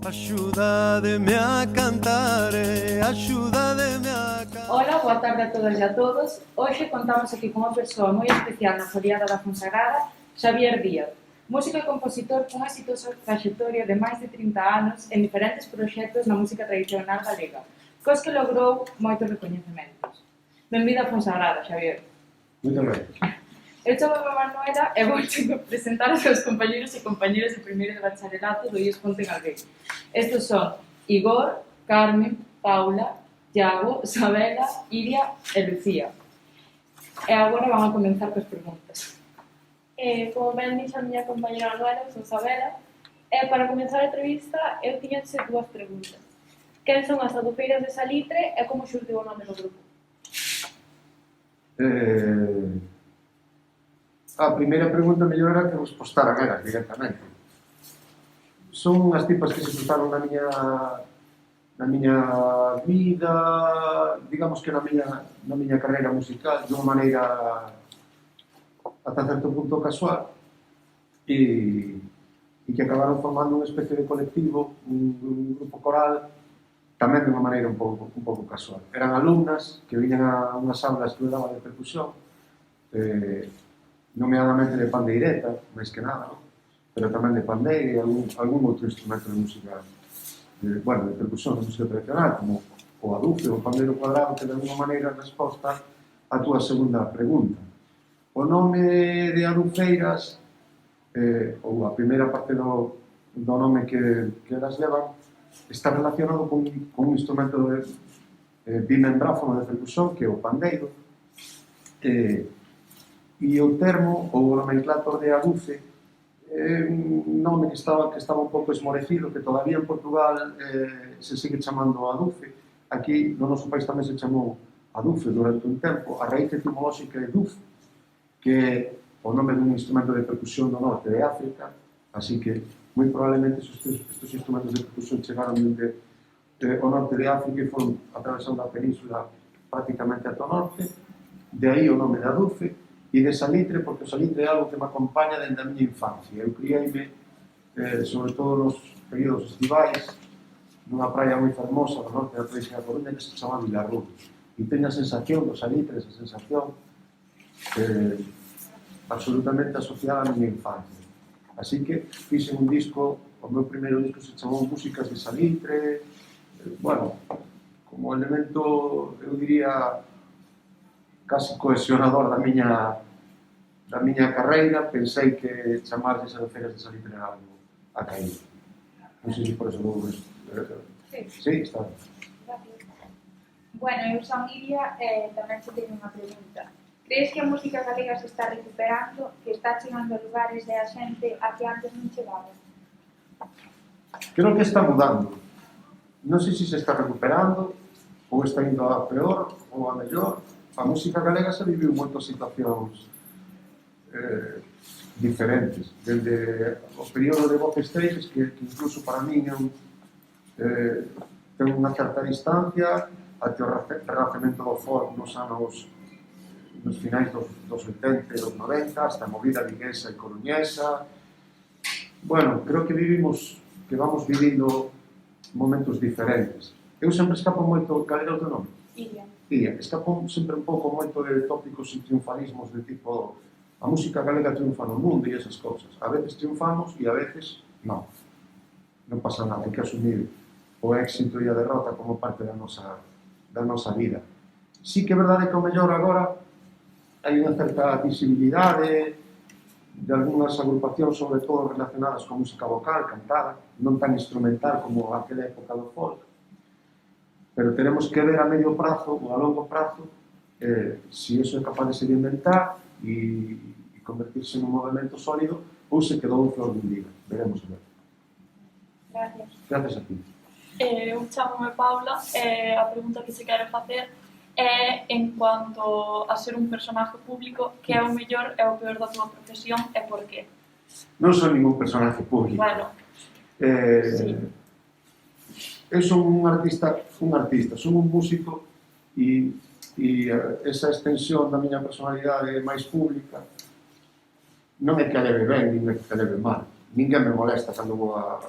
Axúdademe a cantar, axúdademe a cantar. Hola, boa tarde a todas e a todos. Hoxe contamos aquí con unha persoa moi especial na Foliada da Fonsagrada, Xavier Díaz, músico e compositor cunha exitosa traxectoria de máis de 30 anos en diferentes proxectos na música tradicional galega, cos que logrou moitos recoñecementos. Benvido a Fonsagrada, Xavier. Moito ben. Eu chamo Manuela e vou presentar os seus compañeros e compañeras de primeiro de bacharelato do IES Ponte en Alguén. Estes son Igor, Carmen, Paula, Iago, Sabela, Iria e Lucía. E agora van a comenzar coas preguntas. Como ben dixo a miña compañera Manuela, son Sabela, e para comenzar a entrevista eu tiñanse dúas preguntas. Quen son as adufeiras de Salitre e como xurdiu o nome do grupo? A primeira pregunta mellor era que vos postaran elas directamente. Son unhas tipas que se cruzaron na miña vida, digamos que na miña carreira musical, de unha maneira ata certo punto casual, e que acabaron formando unha especie de colectivo, un grupo coral, tamén de unha maneira un pouco casual. Eran alumnas que viñan a unhas aulas que eu daba de percusión, nomeadamente de pandeireta, máis que nada, non? Pero tamén de pandeira e algún outro instrumento de música, de percusión, de música tradicional, como o adufe ou o pandeiro cuadrado, que de alguma maneira resposta á túa segunda pregunta. O nome de adufeiras, ou a primeira parte do nome que elas levan, está relacionado con un instrumento bimembráfono de percusión, que é o pandeiro, e o termo, ou o nomenclator de adufe, é un nome que estaba un pouco esmorecido, que todavía en Portugal se sigue chamando adufe. Aquí no noso país tamén se chamou adufe durante un tempo. A raíz etimolóxica é duf, que é o nome dun instrumento de percusión do norte de África, así que moi probablemente estes instrumentos de percusión chegaron dende o norte de África e foron atravesando a península prácticamente ata o norte, de aí o nome de adufe, e de Salitre, porque o Salitre é algo que me acompaña dende a miña infancia. Eu criei-me, sobre todo nos períodos estivais, nunha praia moi fermosa do norte da provincia da Coruña que se chama Vilarrubos. E teño a sensación do Salitre, esa sensación absolutamente asociada á miña infancia. Así que fixen un disco, o meu primeiro disco se chamou Músicas de Salitre, como elemento, eu diría, casi cohesionador da miña carreira, pensei que chamarse Adufeiras de Salitre era algo a caído. Non sei se por eso vou... Sí, está ben. Bueno, eu son Iria e tamén se teño unha pregunta. Crees que a música galega se está recuperando, que está chegando a lugares e a xente a que antes non chegaba? Creo que está mudando. Non sei se está recuperando ou está indo a peor ou a mellor. A música galega se viviu moitas situacións diferentes, dende o período de Voces Treixes, que incluso para min ten unha certa distancia, até o renacemento do folk nos finais dos 80 e dos 90, hasta a movida viguesa e coruñesa. Creo que vamos vivindo momentos diferentes. Eu sempre escapo moito, cal era o teu nome? Iria. Escapo sempre un pouco moito de tópicos e triunfalismos de tipo a música galega triunfa no mundo e esas cousas. A veces triunfamos e a veces non. Non pasa nada, hai que asumir o éxito e a derrota como parte da nosa vida. Sí que é verdade que o mellor agora hai unha certa visibilidade de algunhas agrupacións, sobre todo relacionadas con música vocal, cantada, non tan instrumental como aquela época do folk, pero tenemos que ver a medio prazo ou a longo prazo se iso é capaz de sedimentar e convertirse nun movimento sólido ou se quedou en flor de un día. Veremos a ver. Gracias. Gracias a ti. Eu chamome Paula e a pregunta que se quere facer é en cuanto a ser un personaje público, que é o mellor e o peor da túa profesión e por qué? Non son ningún personaje público. Sí. Eu son un artista, son un músico e esa extensión da miña personalidade máis pública non é que a leve ben, nin é que a leve mal. Ninguén me molesta cando vou a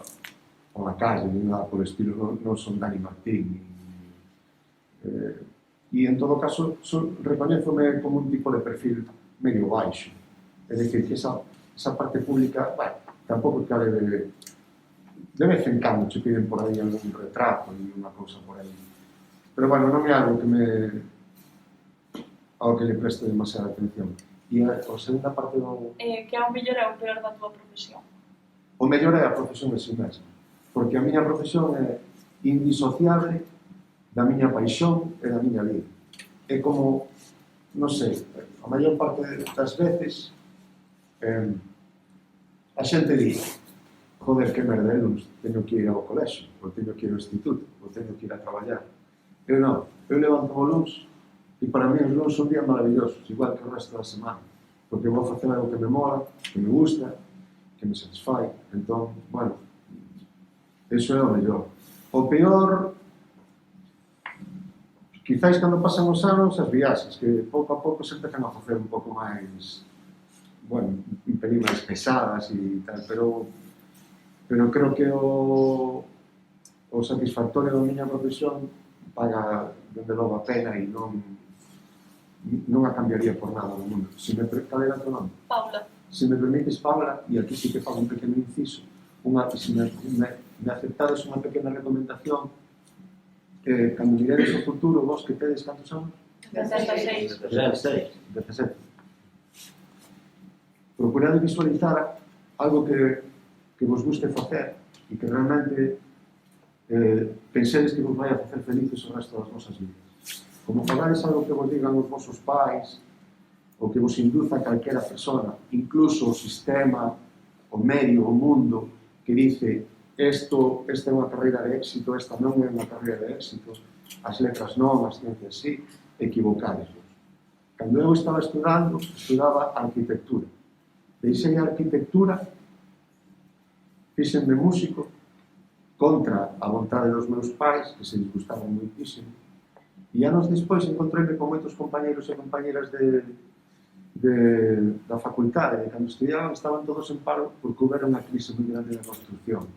con la calle, ni nada por el estilo, non son Dani Martín. E en todo caso, recoñézome como un tipo de perfil medio baixo. É dicir, que esa parte pública, bueno, tampouco cabe de vez en cando che piden por aí algún retrato e unha cousa por aí. Pero, bueno, non é algo ao que le preste demasiada atención. E a segunda parte do... Que é o mellor e o peor da tua profesión? O mellor é a profesión de si mesma, porque a miña profesión é indisociable da miña paixón e da miña vida. É como, non sei, a maior parte das veces a xente di, joder, que merda, eu teño que ir ao colexio, ou teño que ir ao instituto, ou teño que ir a traballar. Eu non, eu levanto o luns e para mí os luns son días maravillosos, igual que o resto da semana, porque vou facer algo que me mola, que me gusta, que me satisfai. Entón, bueno, eso é o mellor. O peor, quizáis cando pasan os anos, as viaxes, que pouco a pouco se empezan a facer un pouco máis, bueno, un pelín máis pesadas e tal, pero creo que o satisfactorio da miña profesión paga dende logo a pena e non a cambiaría por nada no mundo. Cal era o teu nome? Paula. Se me permites, Paula, e aquí sí que fago un pequeno inciso, se me aceptades unha pequena recomendación, cando miredes o futuro, vos que tedes cantos anos? 16. 17. Procurade visualizar algo que vos guste facer e que realmente pensedes que vos vai a facer felices o resto das vosas vidas. Como fagades algo que vos digan os vosos pais, ou que vos induza calquera persona, incluso o sistema, o medio, o mundo, que dice esta é unha carreira de éxito, esta non é unha carreira de éxito, as letras non, as ciencias sí, equivocadesvos. Cando eu estaba estudaba arquitectura. Deixei a arquitectura, fixenme músico, contra a vontade dos meus pais, que se disgustaban moitísimo, e anos despois encontrei-me con moitos compañeros e compañeras da facultade, de cando estudiaban, estaban todos en paro porque houbera unha crise moi grande da construcción.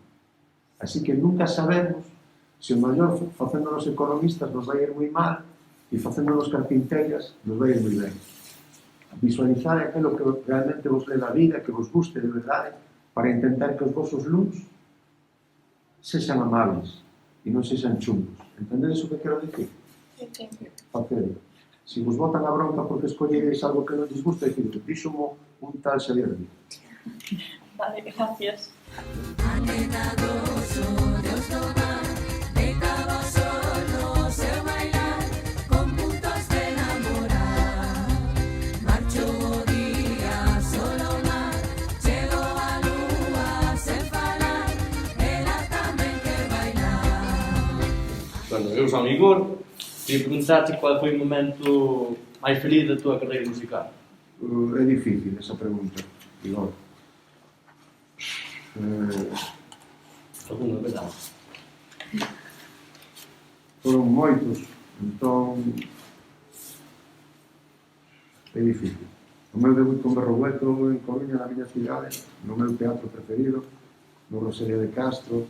Así que nunca sabemos se o maior facéndonos economistas nos vai ir moi mal e facéndonos carpinterias nos vai ir moi ben. Visualizar aquilo que realmente vos lê da vida, que vos guste de verdade, para intentar que os vosos luns sexan amables e non sexan chungos. Entendedes o que quero dicir? Sí. Facelo. Se vos botan a bronca porque escolledes algo que non lles gusta, dicir, díxomo un tal Xavier Díaz. Vale, gracias. Bueno, eu son Igor, queria preguntar-te qual foi o momento máis feliz da tua carreira musical. É difícil esa pregunta, Igor. Alguna, verdade? Foron moitos, entón é difícil. O meu debut con Berrogueto en Coruña, na miña cidade, no meu teatro preferido, no Rosalía de Castro.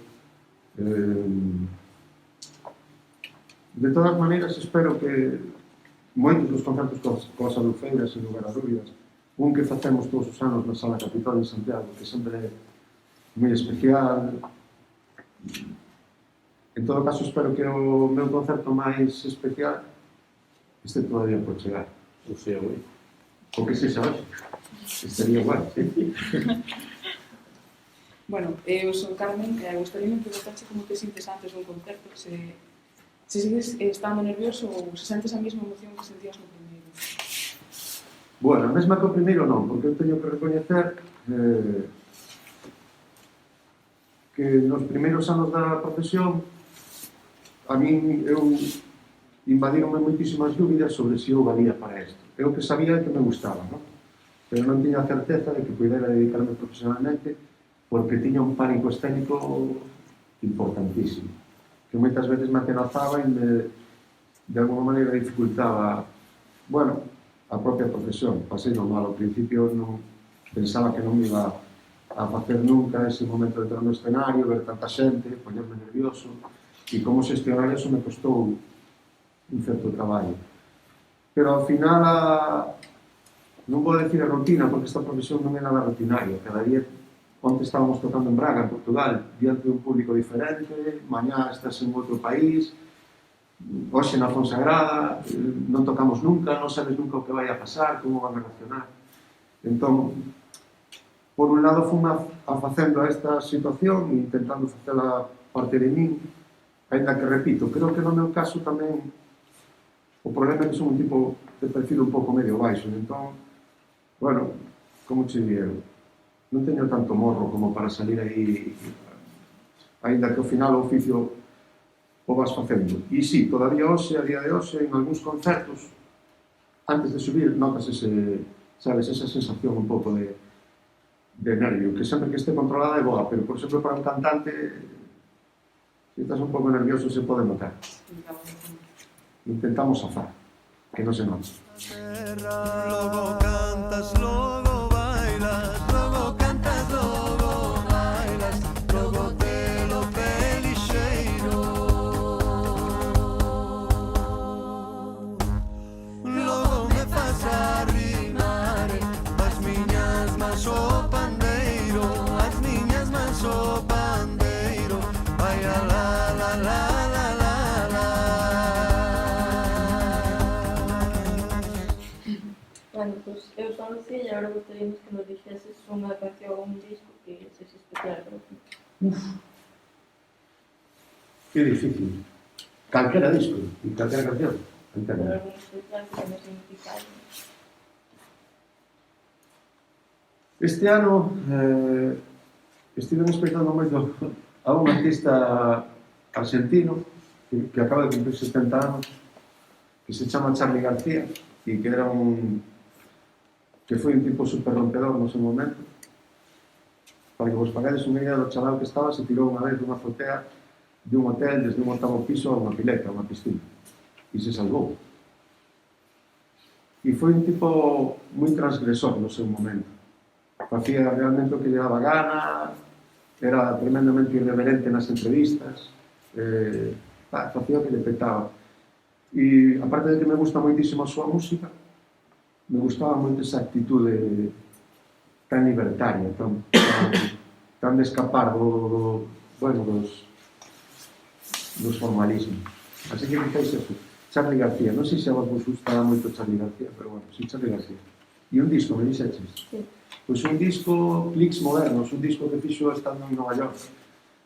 De todas maneiras, espero que moitos dos concertos coas Adufeiras, en lugar a dúbidas, un que facemos todos os anos na Sala Capitol de Santiago, que sempre é moi especial. En todo caso, espero que o meu concerto máis especial este todavía por chegar. O seu, O que sexa hoxe. Estaría igual, sí. Bueno, eu son Carmen e gostaríame preguntarche como te sintes antes dun concerto, se sigues estando nervioso ou se sentes a mesma emoción que sentías no primeiro. Bueno, a mesma que o primeiro non, porque eu teño que recoñecer que nos primeiros anos da profesión a min invadironme moitísimas dúbidas sobre se eu valía para isto. Eu que sabía que me gustaba, non? Pero non tiña certeza de que pudera dedicarme profesionalmente porque tiña un pánico escénico importantísimo, que moitas veces me atenazaba e de alguma maneira dificultaba, bueno, a propia profesión. Pasei no mal, ao principio non pensaba que non me iba a a facer nunca ese momento de entrar no escenario, ver tanta xente, poñerme nervioso, e como xestionar eso me costou un certo traballo. Pero ao final, non vou decir a rutina, porque esta profesión non é nada rutinaria. Cada día, onte estábamos tocando en Braga, en Portugal, diante de un público diferente, mañá estás en outro país, hoxe na Fonsagrada, non tocamos nunca, non sabes nunca o que vai a pasar, como van a reaccionar. Entón, por un lado, fui facendo esta situación e intentando facela parte de min, ainda que, repito, creo que no meu caso tamén o problema é que son un tipo de perfil un pouco medio baixo, entón, bueno, como che digo, non teño tanto morro como para salir aí, ainda que ao final o oficio o vas facendo. E sí, todavía hoxe, a día de hoxe, en algúns concertos, antes de subir, notas sabes, esa sensación un pouco de nervio, que sempre que este controlada é boa, pero, por exemplo, para un cantante, se estás un pouco nervioso, se pode notar. Intentamos zafar, que non se note. Luego cantas, luego bailas, luego cantas, luego bailas, luego te lo pelixeiro. Luego me faz arrimar as miñas mans o pandeiro, as miñas mans o pandeiro, vai a la la la la la la. Bueno, pues eu son Lucía e agora gostaríamos que nos dixeses unha canción ou un disco que sexa especial para ti. Que difícil. Calquera disco e calquera canción. Pero algún especial que me significa algo. Este ano estive escoitando moito a un artista argentino que acaba de cumprir 70 anos, que se chama Charly García e que foi un tipo super rompedor no seu momento. Para que vos pagades unha idea do chaval que estaba, se tirou unha vez dunha azotea de un hotel desde un 8º piso a unha pileta, a unha piscina, e se salvou. E foi un tipo moi transgresor no seu momento. Facía realmente o que lle daba gana, era tremendamente irreverente nas entrevistas, facía o que lle petaba. E, aparte de que me gusta moitísimo a súa música, me gustaba moito esa actitude tan libertaria, tan de escapar dos formalismos. Así que quizás eso, Charly García. Non sei se a vos gustaba moito Charly García, pero bueno, sí, Charly García. E un disco, me dixeches? Sí. Pois un disco, Clicks Modernos, un disco que fixo estando en Nova York.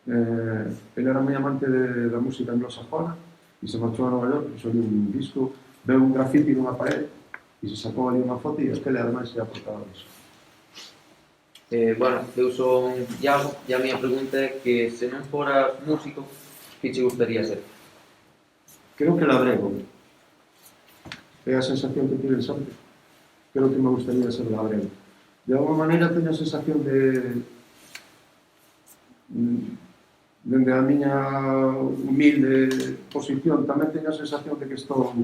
Ele era moi amante da música anglosajona e se marchou a Nova York, fixo un disco, veu un grafiti nunha parede e se sacou ali unha foto e aquele ademais se aportaba o disco. Bueno, eu son Iago e a miña pregunta é que se non foras músico, que che gustaría ser? Creo que labrego. É a sensación que tiven sempre. Creo que me gustaría ser labrego. De alguma maneira teño a sensación de dende a miña humilde posición tamén teño a sensación de que estou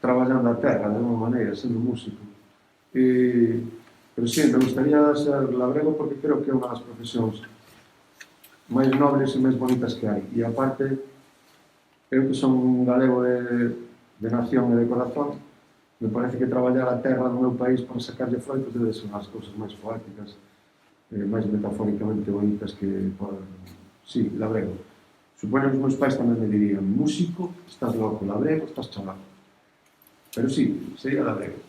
traballando a terra de alguma maneira, sendo músico. Pero sí, me gustaría ser labrego porque creo que é unha das profesións máis nobles e máis bonitas que hai. E aparte, eu que son un galego de nación e de corazón, me parece que traballar a terra do meu país para sacarlle froitos debe ser unhas cousas máis poéticas, máis metafóricamente bonitas que poden... Sí, labrego. Supoño que os meus pais tamén me dirían: músico, estás loco, labrego, estás chalado. Pero sí, sería labrego.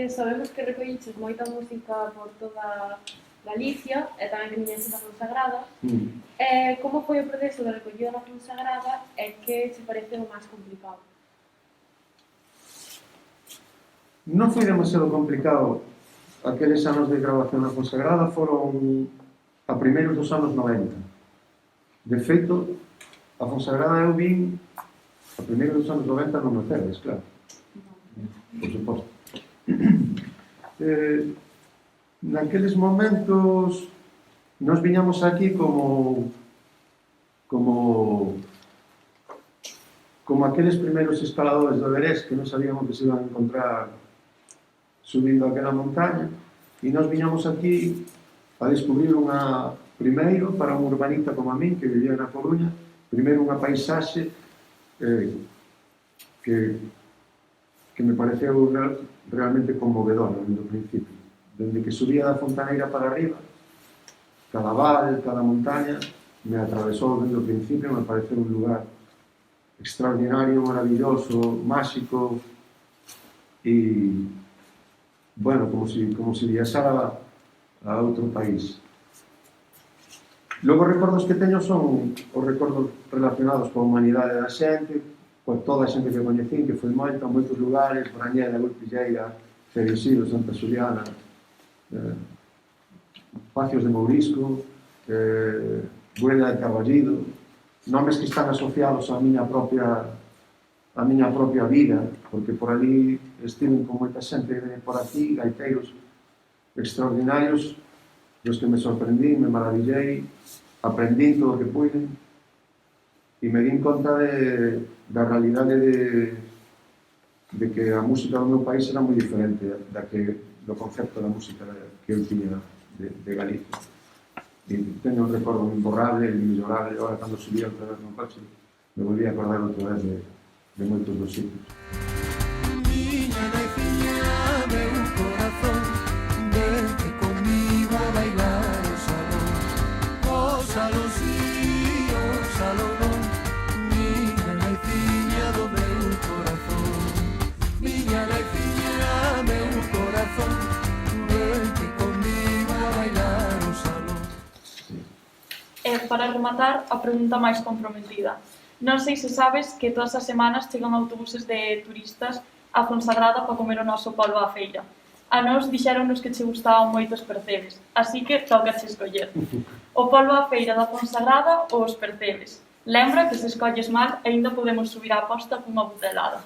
Sabemos que recolliches moita música por toda Galicia e tamén que viñeches a Fonsagrada. Como foi o proceso de recollida na Fonsagrada e que che parece o máis complicado? Non foi demasiado complicado. Aqueles anos de grabación na Fonsagrada foron a primeiros dos anos 90. De feito, a Fonsagrada eu vin a primeiros dos anos 90 non me perdes, claro. Por suposto. Naqueles momentos nos viñamos aquí como aqueles primeiros escaladores do Everest que non sabíamos que se iban a encontrar subindo aquela montaña E nós viñamos aquí a descubrir primeiro, para un urbanita como a min, que vivía na Coruña, primeiro unha paisaxe que me pareceu realmente conmovedora no principio. Dende que subía da Fontaneira para arriba, cada val, cada montaña, me atravesou desde o principio, me pareceu un lugar extraordinario, maravilloso, máxico e, bueno, como si viaxara a outro país. Logo, os recordos que teño son os recordos relacionados coa humanidade da xente, con toda a xente que coñecín, que foi moita, moitos lugares, Brañeda, Golpilleira, Ceresilo, Santa Xuliana, Pacios de Mourisco, Buela de Carballido, nomes que están asociados á miña propia vida, porque por ali estiven con moita xente que vene por aquí, gaiteiros extraordinarios, dos que me sorprendí, me maravillei, aprendí todo o que puiden e me din conta da realidade de que a música do meu país era moi diferente do concepto da música que eu tiña de Galicia. E teño un recordo imborrable, inmellorable. Agora, cando subía outra vez no coche, me volví a acordar outra vez de moitos dos sitios. Miña naiciña, meu corazón, vente conmigo a bailar o salón. O salón sí, o salón non. Miña naiciña do meu corazón. Miña naiciña, meu corazón, vente conmigo a bailar o salón. E para rematar, a pregunta máis comprometida. Non sei se sabes que todas as semanas chegan autobuses de turistas a Fonsagrada para comer o noso polvo á feira. A nós dixéronnos que che gustaban moito os percebes, así que toca che escoller. O polvo á feira da Fonsagrada ou os percebes. Lembra que se escolles mal, aínda podemos subir a aposta cunha butelada.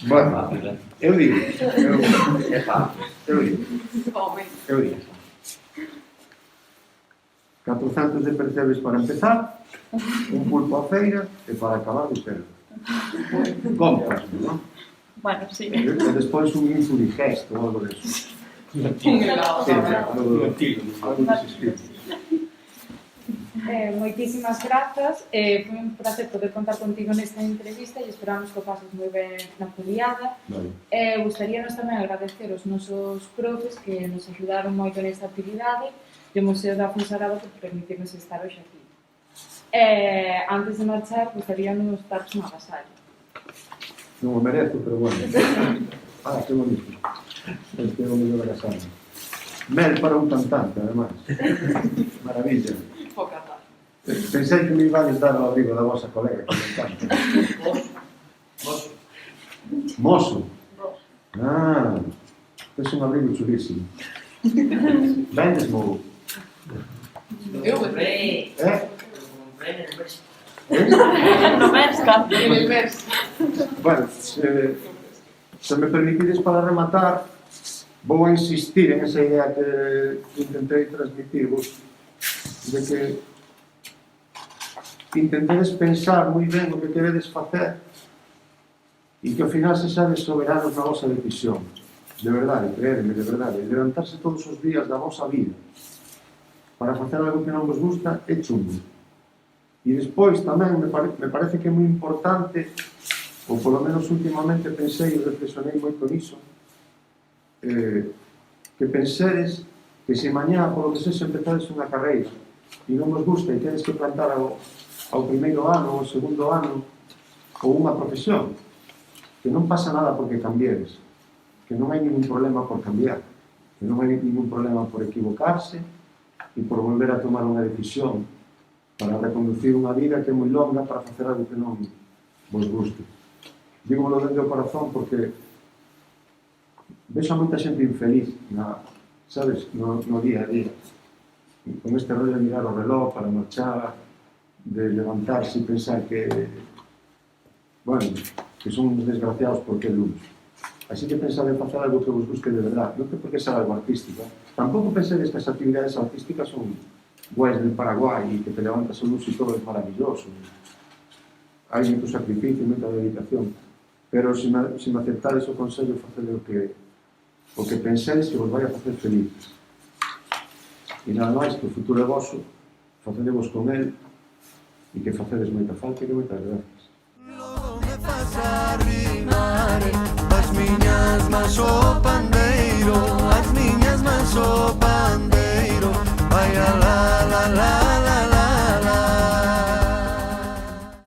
Bueno, eu digo. Eu digo. 400 de percebes para empezar, un pulpo a feira e para acabar o pelo. Compras, non? Bueno, sí. E despois un infurigesto ou algo deso. Algo dese estilo. Moitísimas grazas, foi un placer poder contar contigo nesta entrevista e esperamos que o pases moi ben na foliada. Gustaríanos tamén agradecer aos nosos profes que nos axudaron moito nesta actividade e o Museo da Fonsagrada por permitirnos estar hoxe aquí. Antes de marchar, gustaríanos darnos unha agasallo. Non o merezo, pero bueno. Que bonito. Este é o mellor agasallo. Mel para un cantante, además. Maravilla. Pensei que me ibades dar ao abrigo da vosa colega, que me encanta. Mozo. É un abrigo chulísimo. Vendesmo. Eu comprei. No Mersca. En el Mers. Bueno, se me permitides para rematar, vou a insistir en esa idea que intentei transmitirvos, de que intentedes pensar moi ben o que queredes facer e que ao final se sabes soberanos na vosa decisión. De verdade, creedeme, de verdade. Levantarse todos os días da vosa vida para facer algo que non vos gusta é chungo. E despois tamén me parece que é moi importante, ou polo menos últimamente pensei e reflexionei moito niso, que pensedes que se mañá, polo que sexa, empezades unha carreira e non vos gusta e tedes que plantar ao primeiro ano, ao segundo ano, ou unha profesión, que non pasa nada porque cambieres, que non hai ningún problema por cambiar, que non hai ningún problema por equivocarse e por volver a tomar unha decisión para reconducir unha vida que é moi longa para facer algo que non vos guste. Dígolo dentro do corazón porque vexo a moita xente infeliz sabes, no día a día, con este rollo de mirar o reloj para marchar, de levantarse e pensar que que son uns desgraciados porque é lunes. Así que pensade en facer algo que vos busque de verdade, non que porque sea algo artístico. Tampouco pensedes que as actividades artísticas son guais del Paraguai e que te levantas o lunes e todo é maravilloso. Hai moito sacrificio, moita dedicación. Pero se me aceptades o consello, facede o o que penséis que vos vai a facer felices. E nada máis que o futuro é vosso, facedevos con el, e que facedes moita falta e que moitas gracias. Logo me faz arrimar as miñas mans o pandeiro, as miñas mans o pandeiro, vai alá.